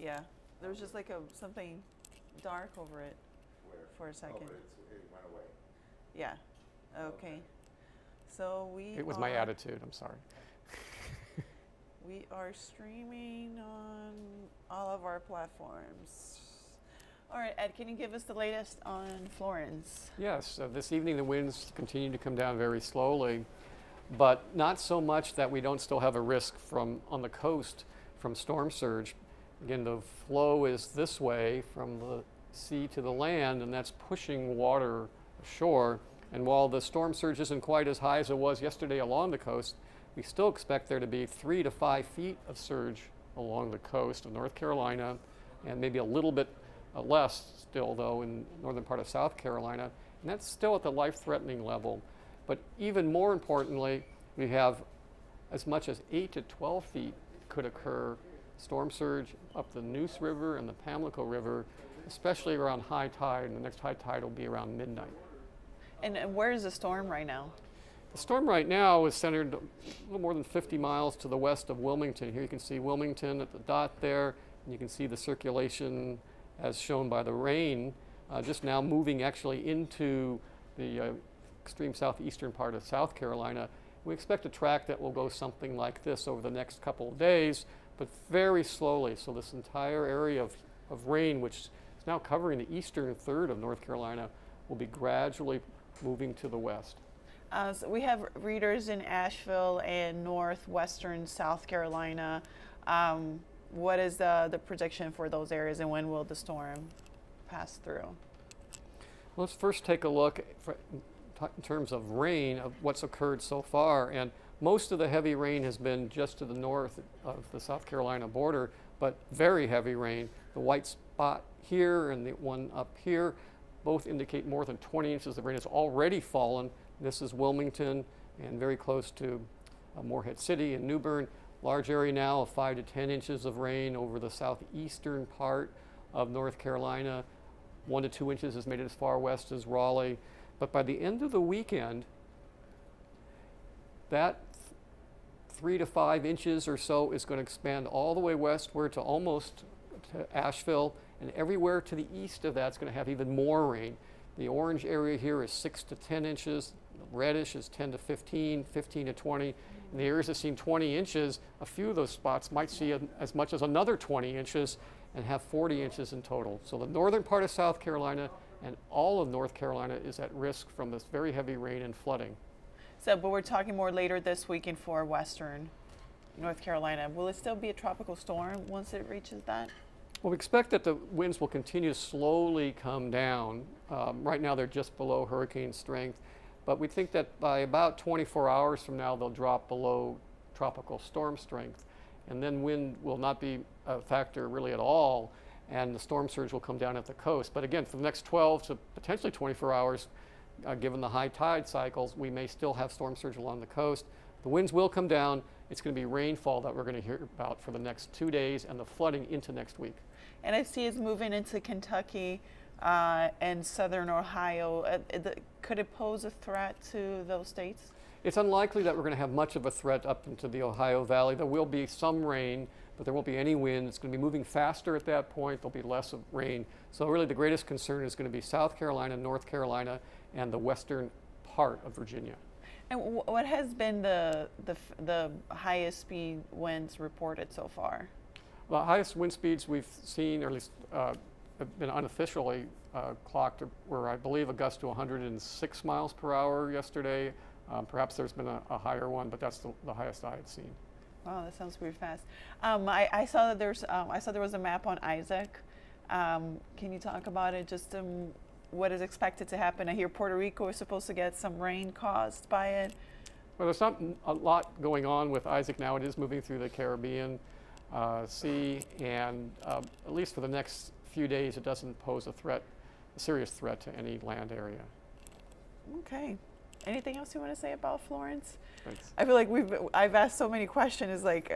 Yeah, there was just like something dark over it Where? for a Oh, second. but it went away. Yeah. Okay. So It was my attitude, I'm sorry. we are streaming on all of our platforms. All right, Ed, can you give us the latest on Florence? Yes, this evening the winds continue to come down very slowly, but not so much that we don't still have a risk from on the coast from storm surge. Again, the flow is this way from the sea to the land, and that's pushing water ashore. And while the storm surge isn't quite as high as it was yesterday along the coast, we still expect there to be 3 to 5 feet of surge along the coast of North Carolina, and maybe a little bit less still, though, in northern part of South Carolina. And that's still at the life-threatening level. But even more importantly, we have as much as 8 to 12 feet could occur storm surge up the Neuse River and the Pamlico River, especially around high tide, and the next high tide will be around midnight. And where is the storm right now? The storm right now is centered a little more than 50 miles to the west of Wilmington. Here you can see Wilmington at the dot there, and you can see the circulation as shown by the rain, just now moving actually into the extreme southeastern part of South Carolina. We expect a track that will go something like this over the next couple of days, but very slowly. So this entire area of rain, which is now covering the eastern third of North Carolina, will be gradually moving to the west. So we have readers in Asheville and northwestern South Carolina. What is the prediction for those areas, and when will the storm pass through? Let's first take a look in terms of rain of what's occurred so far. And most of the heavy rain has been just to the north of the South Carolina border, but very heavy rain. The white spot here and the one up here both indicate more than 20 inches of rain has already fallen. This is Wilmington and very close to Morehead City and New Bern. Large area now of 5 to 10 inches of rain over the southeastern part of North Carolina. 1 to 2 inches has made it as far west as Raleigh. But by the end of the weekend, that 3 to 5 inches or so is going to expand all the way westward to almost to Asheville, and everywhere to the east of that is going to have even more rain. The orange area here is 6 to 10 inches. The reddish is 10 to 15, 15 to 20. In the areas that seen 20 inches, a few of those spots might see as much as another 20 inches and have 40 inches in total. So the northern part of South Carolina and all of North Carolina is at risk from this very heavy rain and flooding. So, but we're talking more later this weekend for western North Carolina. Will it still be a tropical storm once it reaches that? Well, we expect that the winds will continue to slowly come down. Right now they're just below hurricane strength, but we think that by about 24 hours from now they'll drop below tropical storm strength, and then wind will not be a factor really at all, and the storm surge will come down at the coast. But again, for the next 12 to potentially 24 hours, given the high tide cycles, we may still have storm surge along the coast. The winds will come down. It's going to be rainfall that we're going to hear about for the next 2 days, and the flooding into next week. And I see it's moving into Kentucky and southern Ohio. Could it pose a threat to those states? It's unlikely that we're going to have much of a threat up into the Ohio Valley. There will be some rain, but there won't be any wind. It's going to be moving faster at that point. There'll be less of rain. So really the greatest concern is going to be South Carolina, North Carolina, and the western part of Virginia. And what has been the highest speed winds reported so far? The highest wind speeds we've seen, or at least have been unofficially clocked, were, I believe, a gust to 106 miles per hour yesterday. Perhaps there's been a higher one, but that's the highest I had seen. Wow, that sounds pretty fast. I saw that there was a map on Isaac. Can you talk about it? Just what is expected to happen? I hear Puerto Rico is supposed to get some rain caused by it. Well, there's not a lot going on with Isaac now. It is moving through the Caribbean Sea, and at least for the next few days, it doesn't pose a serious threat to any land area. Okay. Anything else you want to say about Florence? Thanks. I feel like I've asked so many questions. Like